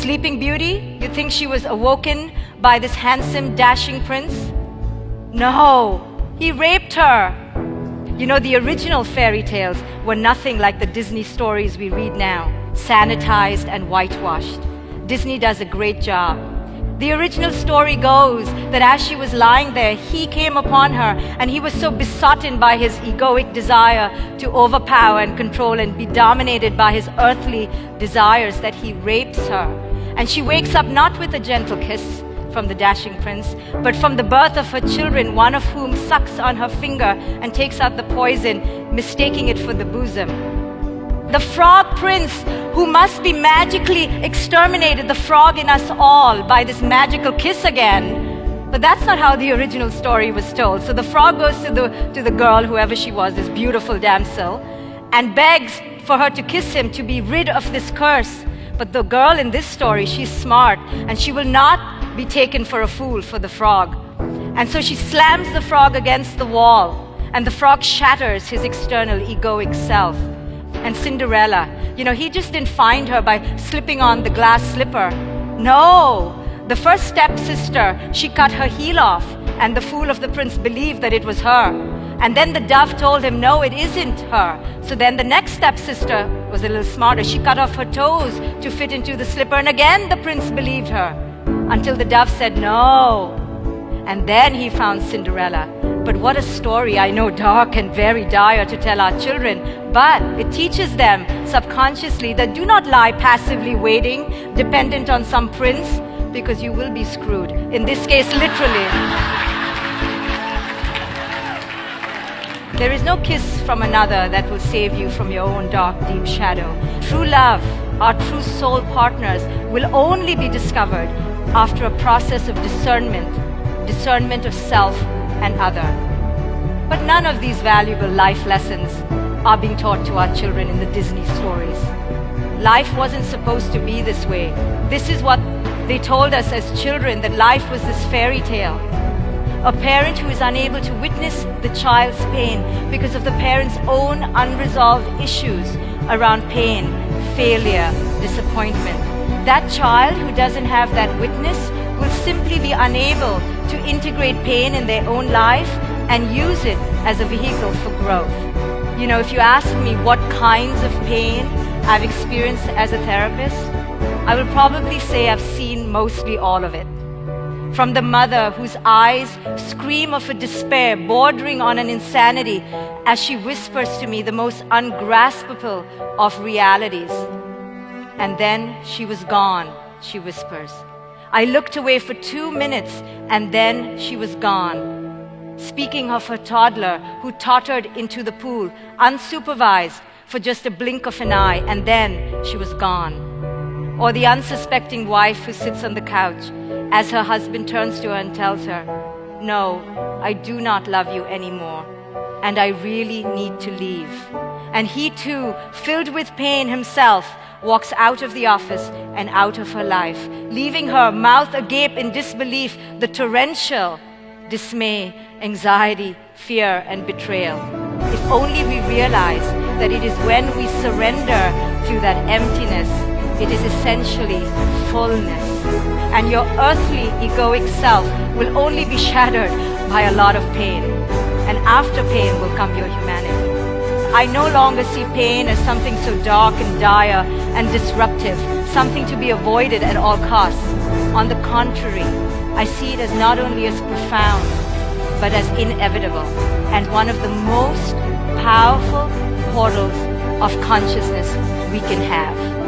Sleeping Beauty, you think she was awoken by this handsome, dashing prince? No, he raped her. You know, the original fairy tales were nothing like the Disney stories we read now, sanitized and whitewashed. Disney does a great job. The original story goes that as she was lying there, he came upon her, and he was so besotted by his egoic desire to overpower and control and be dominated by his earthly desires that he rapes her. And she wakes up not with a gentle kiss from the dashing prince, but from the birth of her children, one of whom sucks on her finger and takes out the poison, mistaking it for the bosom. The frog prince, who must be magically exterminated, the frog in us all, by this magical kiss again. But that's not how the original story was told. So the frog goes to the girl, whoever she was, this beautiful damsel, and begs for her to kiss him to be rid of this curse. But the girl in this story, she's smart, and she will not be taken for a fool for the frog. And so she slams the frog against the wall, and the frog shatters his external egoic self. And Cinderella, you know, he just didn't find her by slipping on the glass slipper. No, the first stepsister, she cut her heel off, and the fool of the prince believed that it was her. And then the dove told him, no, it isn't her. So then the next stepsister was a little smarter. She cut off her toes to fit into the slipper, and again the prince believed her, until the dove said no. And then he found Cinderella. But what a story, I know, dark and very dire to tell our children, but it teaches them subconsciously that do not lie passively waiting, dependent on some prince, because you will be screwed. In this case, literally. There is no kiss from another that will save you from your own dark, deep shadow. True love, our true soul partners, will only be discovered after a process of discernment of self and other. But none of these valuable life lessons are being taught to our children in the Disney stories. Life wasn't supposed to be this way. This is what they told us as children, that life was this fairy tale. A parent who is unable to witness the child's pain because of the parent's own unresolved issues around pain, failure, disappointment. That child who doesn't have that witness will simply be unable to integrate pain in their own life and use it as a vehicle for growth. You know, if you ask me what kinds of pain I've experienced as a therapist, I will probably say I've seen mostly all of it. From the mother whose eyes scream of a despair bordering on an insanity as she whispers to me the most ungraspable of realities. And then she was gone, she whispers. I looked away for 2 minutes, and then she was gone. Speaking of her toddler who tottered into the pool, unsupervised, for just a blink of an eye, and then she was gone. Or the unsuspecting wife who sits on the couch as her husband turns to her and tells her, no, I do not love you anymore, and I really need to leave. And he too, filled with pain himself, walks out of the office and out of her life, leaving her mouth agape in disbelief, the torrential dismay, anxiety, fear, and betrayal. If only we realize that it is when we surrender to that emptiness, it is essentially fullness. And your earthly egoic self will only be shattered by a lot of pain. And after pain will come your humanity. I no longer see pain as something so dark and dire and disruptive, something to be avoided at all costs. On the contrary, I see it as not only as profound, but as inevitable, and one of the most powerful portals of consciousness we can have.